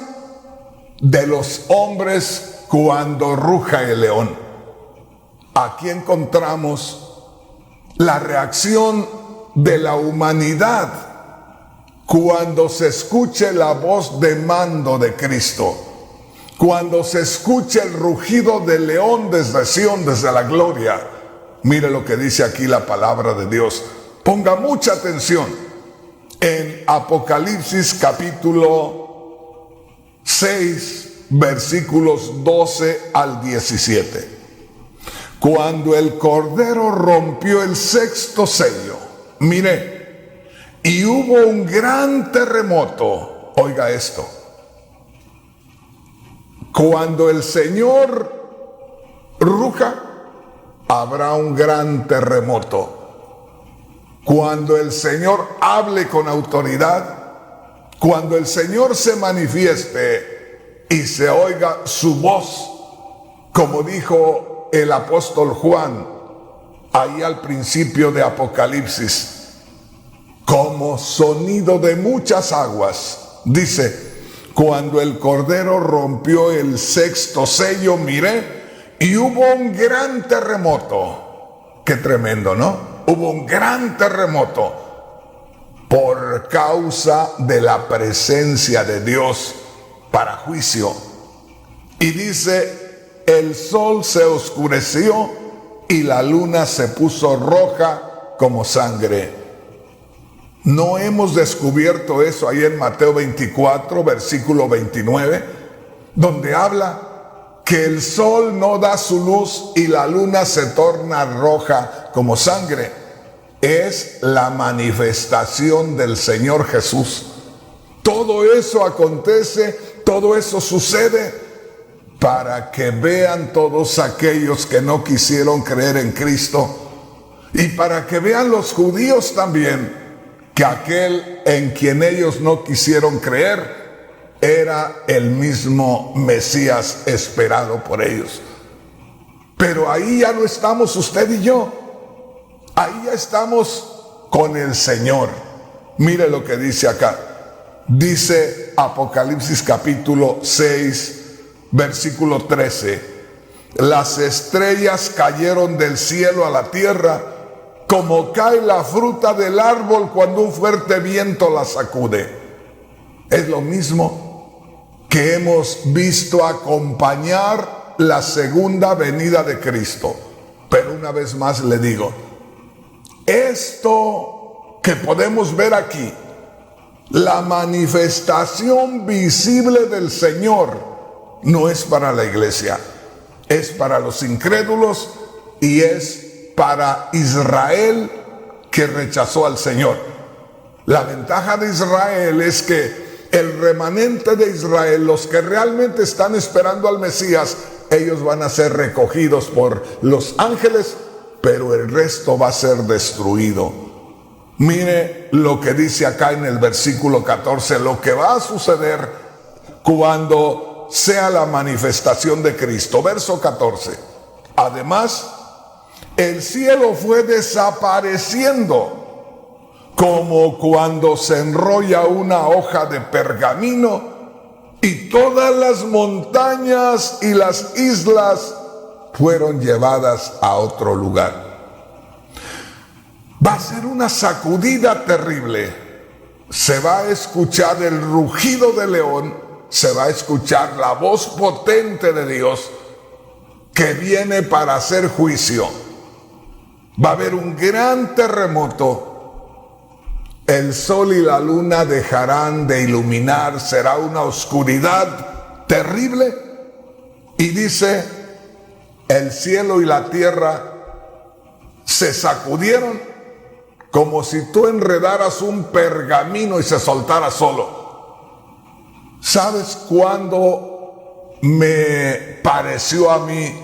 de los hombres cuando ruja el león. Aquí encontramos la reacción de la humanidad cuando se escuche la voz de mando de Cristo. Cuando se escuche el rugido del león desde Sión, desde la gloria. Mire lo que dice aquí la palabra de Dios. Ponga mucha atención. En Apocalipsis capítulo 6, versículos 12 al 17. Cuando el Cordero rompió el sexto sello, mire, y hubo un gran terremoto. Oiga esto. Cuando el Señor ruja, habrá un gran terremoto. Cuando el Señor hable con autoridad, cuando el Señor se manifieste y se oiga su voz, como dijo el apóstol Juan, ahí al principio de Apocalipsis, como sonido de muchas aguas, dice, cuando el Cordero rompió el sexto sello, miré, y hubo un gran terremoto. Qué tremendo, ¿no? Hubo un gran terremoto por causa de la presencia de Dios para juicio. Y dice, el sol se oscureció y la luna se puso roja como sangre. ¿No hemos descubierto eso ahí en Mateo 24, versículo 29? Donde habla que el sol no da su luz y la luna se torna roja como sangre. Es la manifestación del Señor Jesús. Todo eso acontece, todo eso sucede para que vean todos aquellos que no quisieron creer en Cristo y para que vean los judíos también que aquel en quien ellos no quisieron creer era el mismo Mesías esperado por ellos. Pero ahí ya no estamos usted y yo. Ahí ya estamos con el Señor. Mire lo que dice acá. Dice Apocalipsis capítulo 6, versículo 13. Las estrellas cayeron del cielo a la tierra como cae la fruta del árbol cuando un fuerte viento la sacude. Es lo mismo que hemos visto acompañar la segunda venida de Cristo. Pero una vez más le digo, esto que podemos ver aquí, la manifestación visible del Señor, no es para la iglesia, es para los incrédulos y es para Israel que rechazó al Señor. La ventaja de Israel es que el remanente de Israel, los que realmente están esperando al Mesías, ellos van a ser recogidos por los ángeles, pero el resto va a ser destruido. Mire lo que dice acá en el versículo 14, lo que va a suceder cuando sea la manifestación de Cristo. Verso 14. Además, el cielo fue desapareciendo como cuando se enrolla una hoja de pergamino, y todas las montañas y las islas fueron llevadas a otro lugar. Va a ser una sacudida terrible. Se va a escuchar el rugido del león, se va a escuchar la voz potente de Dios que viene para hacer juicio. Va a haber un gran terremoto. El sol y la luna dejarán de iluminar, será una oscuridad terrible. Y dice, el cielo y la tierra se sacudieron como si tú enredaras un pergamino y se soltara solo. ¿Sabes cuándo me pareció a mí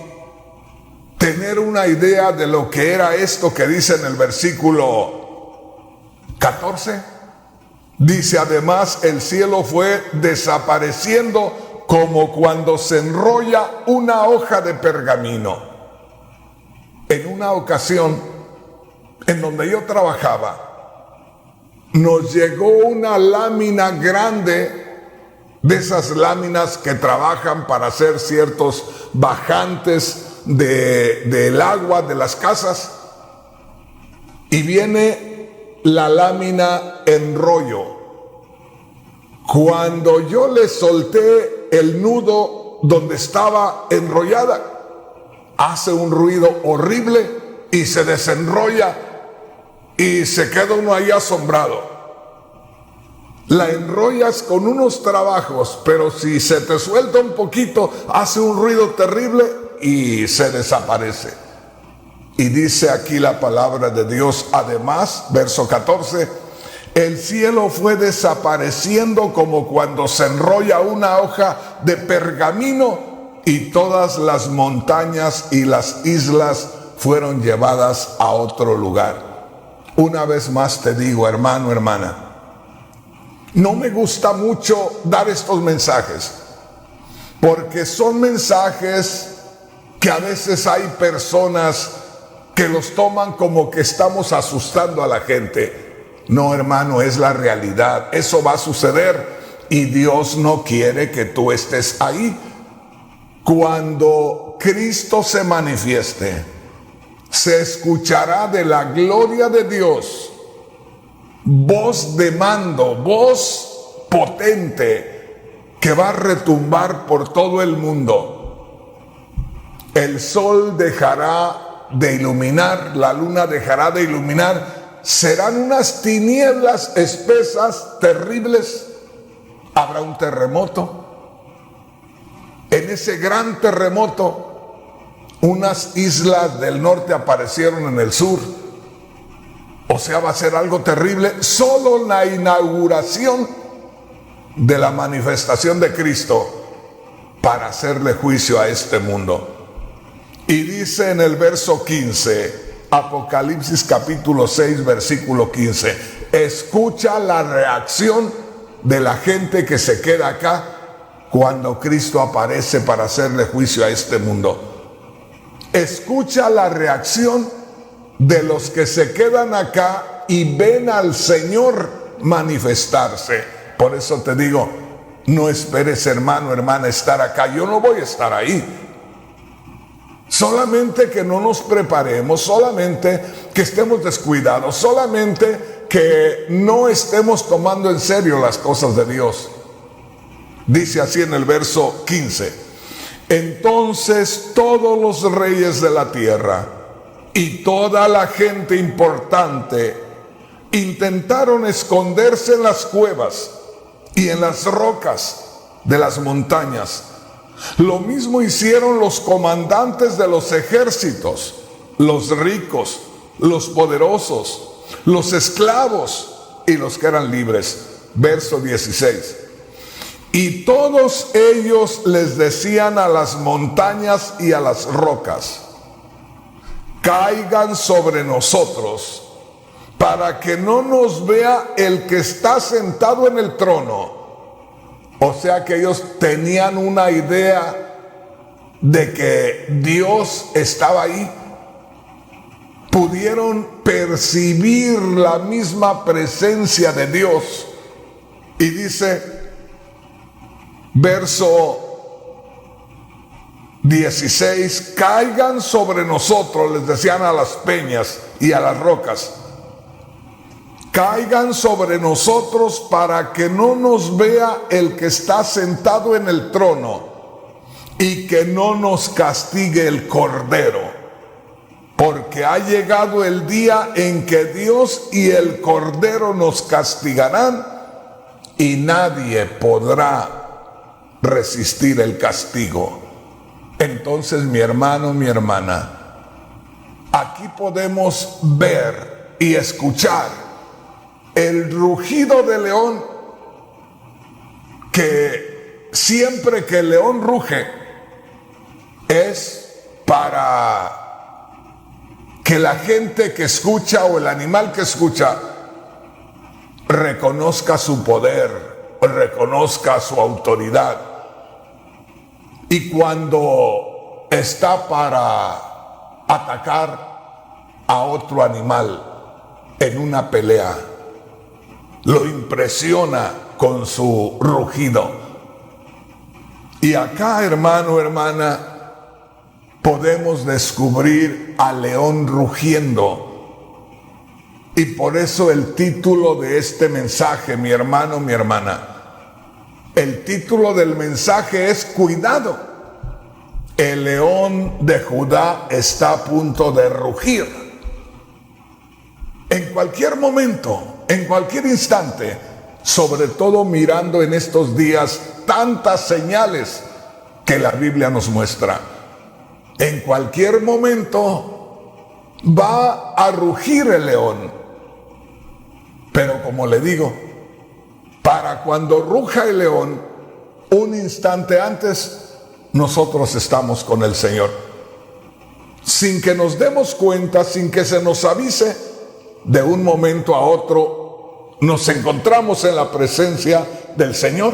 tener una idea de lo que era esto que dice en el versículo 14? Dice, además, el cielo fue desapareciendo como cuando se enrolla una hoja de pergamino. En una ocasión en donde yo trabajaba, nos llegó una lámina grande, de esas láminas que trabajan para hacer ciertos bajantes del agua de las casas, y viene la lámina en rollo. Cuando yo le solté el nudo donde estaba enrollada, hace un ruido horrible y se desenrolla y se queda uno ahí asombrado. La enrollas con unos trabajos, pero si se te suelta un poquito, hace un ruido terrible y se desaparece. Y dice aquí la palabra de Dios, además, verso 14, el cielo fue desapareciendo como cuando se enrolla una hoja de pergamino, y todas las montañas y las islas fueron llevadas a otro lugar. Una vez más te digo, hermano, hermana, no me gusta mucho dar estos mensajes, porque son mensajes que a veces hay personas que los toman como que estamos asustando a la gente. No, hermano, es la realidad. Eso va a suceder y Dios no quiere que tú estés ahí. Cuando Cristo se manifieste, se escuchará de la gloria de Dios voz de mando, voz potente que va a retumbar por todo el mundo. El sol dejará de iluminar, la luna dejará de iluminar, serán unas tinieblas espesas, terribles. Habrá un terremoto. En ese gran terremoto, unas islas del norte aparecieron en el sur. O sea, va a ser algo terrible. Solo la inauguración de la manifestación de Cristo para hacerle juicio a este mundo. Y dice en el verso 15, Apocalipsis capítulo 6, versículo 15, escucha la reacción de la gente que se queda acá cuando Cristo aparece para hacerle juicio a este mundo. Escucha la reacción de los que se quedan acá y ven al Señor manifestarse. Por eso te digo, no esperes, hermano, hermana, estar acá. Yo no voy a estar ahí. Solamente que no nos preparemos, solamente que estemos descuidados, solamente que no estemos tomando en serio las cosas de Dios. Dice así en el verso 15: entonces todos los reyes de la tierra y toda la gente importante intentaron esconderse en las cuevas y en las rocas de las montañas. Lo mismo hicieron los comandantes de los ejércitos, los ricos, los poderosos, los esclavos y los que eran libres. Verso 16: y todos ellos les decían a las montañas y a las rocas: caigan sobre nosotros, para que no nos vea el que está sentado en el trono. O sea que ellos tenían una idea de que Dios estaba ahí. Pudieron percibir la misma presencia de Dios. Y dice, verso 16: caigan sobre nosotros, les decían a las peñas y a las rocas, caigan sobre nosotros para que no nos vea el que está sentado en el trono y que no nos castigue el Cordero, porque ha llegado el día en que Dios y el Cordero nos castigarán y nadie podrá resistir el castigo. Entonces, mi hermano, mi hermana, aquí podemos ver y escuchar el rugido del león, que siempre que el león ruge es para que la gente que escucha o el animal que escucha reconozca su poder, reconozca su autoridad. Y cuando está para atacar a otro animal en una pelea, lo impresiona con su rugido. Y acá, hermano, hermana, podemos descubrir al león rugiendo. Y por eso el título de este mensaje, mi hermano, mi hermana, el título del mensaje es: cuidado, el león de Judá está a punto de rugir. En cualquier momento, en cualquier instante, sobre todo mirando en estos días tantas señales que la Biblia nos muestra, en cualquier momento va a rugir el león. Pero como le digo, para cuando ruja el león, un instante antes, nosotros estamos con el Señor. Sin que nos demos cuenta, sin que se nos avise, de un momento a otro nos encontramos en la presencia del Señor.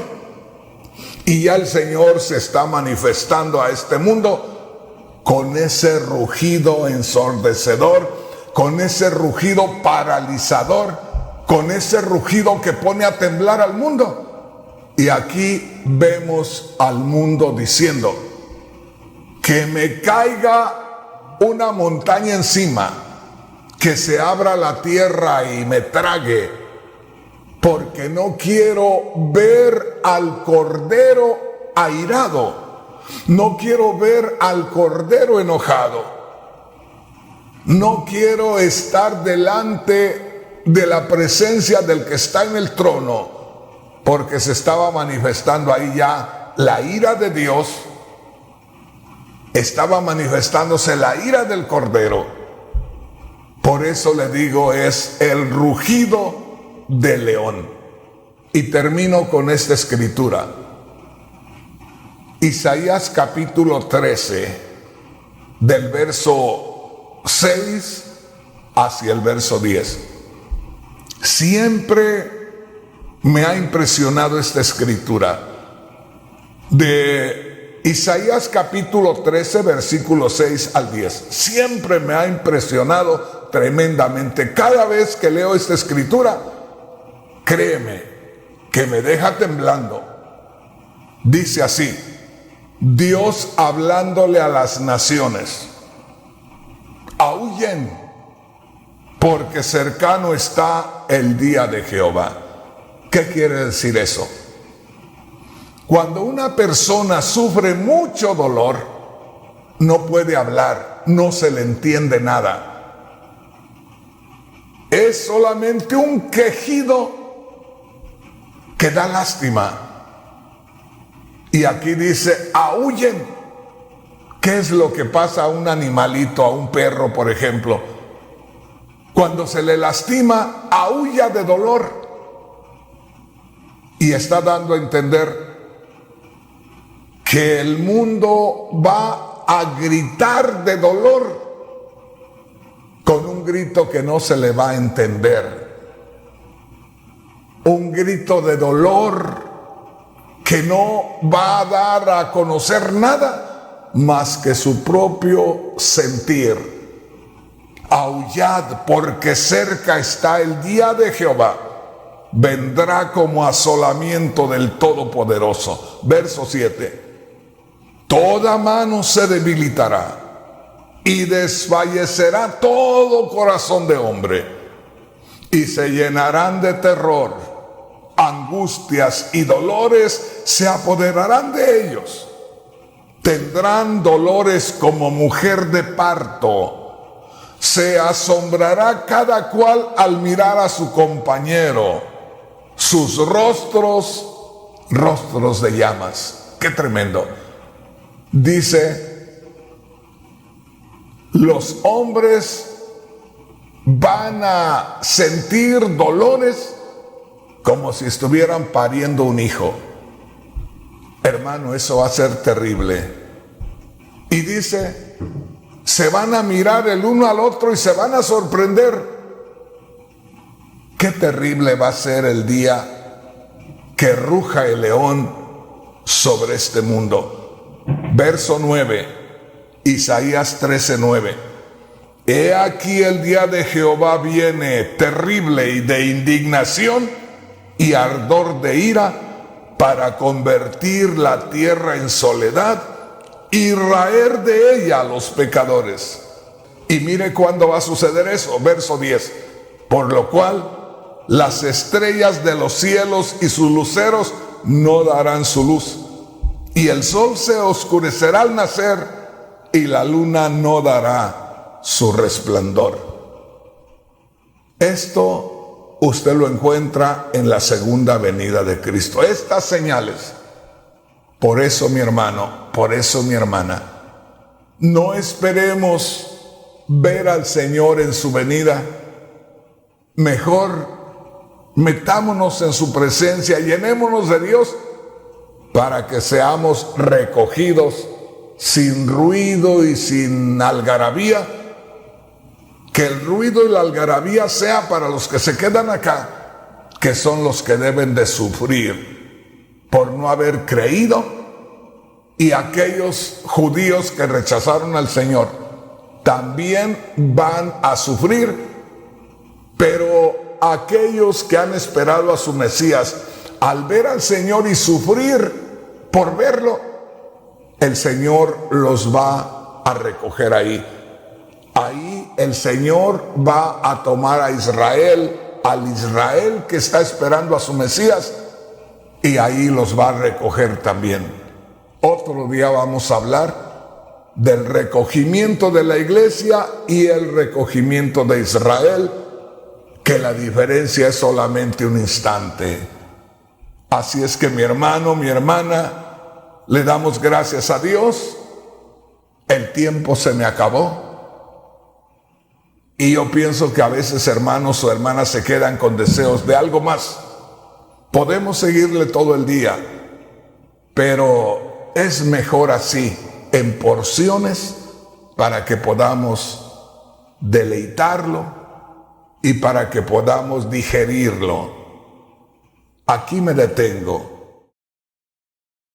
Y ya el Señor se está manifestando a este mundo con ese rugido ensordecedor, con ese rugido paralizador, con ese rugido que pone a temblar al mundo. Y aquí vemos al mundo diciendo: que me caiga una montaña encima, que se abra la tierra y me trague, porque no quiero ver al Cordero airado, no quiero ver al Cordero enojado, no quiero estar delante de la presencia del que está en el trono, porque se estaba manifestando ahí ya la ira de Dios, estaba manifestándose la ira del Cordero. Por eso le digo, es el rugido del león. Y termino con esta escritura. Isaías capítulo 13, del verso 6 hacia el verso 10. Siempre me ha impresionado esta escritura. De Isaías capítulo 13, versículo 6 al 10. Siempre me ha impresionado tremendamente. Cada vez que leo esta escritura, créeme que me deja temblando. Dice así: Dios hablándole a las naciones: aúllen, porque cercano está el día de Jehová. ¿Qué quiere decir eso? Cuando una persona sufre mucho dolor, no puede hablar, no se le entiende nada. Es solamente un quejido que da lástima. Y aquí dice, aúllen. ¿Qué es lo que pasa a un animalito, a un perro, por ejemplo? Cuando se le lastima, aúlla de dolor. Y está dando a entender que el mundo va a gritar de dolor con un grito que no se le va a entender. Un grito de dolor que no va a dar a conocer nada más que su propio sentir. Aullad, porque cerca está el día de Jehová. Vendrá como asolamiento del Todopoderoso. Verso 7. Toda mano se debilitará y desfallecerá todo corazón de hombre, y se llenarán de terror, angustias y dolores se apoderarán de ellos. Tendrán dolores como mujer de parto. Se asombrará cada cual al mirar a su compañero. Sus rostros de llamas. ¡Qué tremendo! Dice, los hombres van a sentir dolores como si estuvieran pariendo un hijo. Hermano, eso va a ser terrible. Y dice, se van a mirar el uno al otro y se van a sorprender. Qué terrible va a ser el día que ruja el león sobre este mundo. Verso 9, Isaías 13:9. He aquí el día de Jehová viene terrible y de indignación y ardor de ira para convertir la tierra en soledad y raer de ella a los pecadores. Y mire cuándo va a suceder eso. Verso 10. Por lo cual las estrellas de los cielos y sus luceros no darán su luz, y el sol se oscurecerá al nacer, y la luna no dará su resplandor. Esto usted lo encuentra en la segunda venida de Cristo. Estas señales. Por eso, mi hermano, por eso, mi hermana, no esperemos ver al Señor en su venida. Mejor metámonos en su presencia, llenémonos de Dios para que seamos recogidos sin ruido y sin algarabía. Que el ruido y la algarabía sea para los que se quedan acá, que son los que deben de sufrir por no haber creído, y aquellos judíos que rechazaron al Señor también van a sufrir, pero aquellos que han esperado a su Mesías, al ver al Señor y sufrir por verlo, el Señor los va a recoger ahí. Ahí el Señor va a tomar a Israel, al Israel que está esperando a su Mesías, y ahí los va a recoger también. Otro día vamos a hablar del recogimiento de la iglesia y el recogimiento de Israel, que la diferencia es solamente un instante. Así es que mi hermano, mi hermana, le damos gracias a Dios. El tiempo se me acabó. Y yo pienso que a veces hermanos o hermanas se quedan con deseos de algo más. Podemos seguirle todo el día, pero es mejor así, en porciones, para que podamos deleitarlo y para que podamos digerirlo. Aquí me detengo.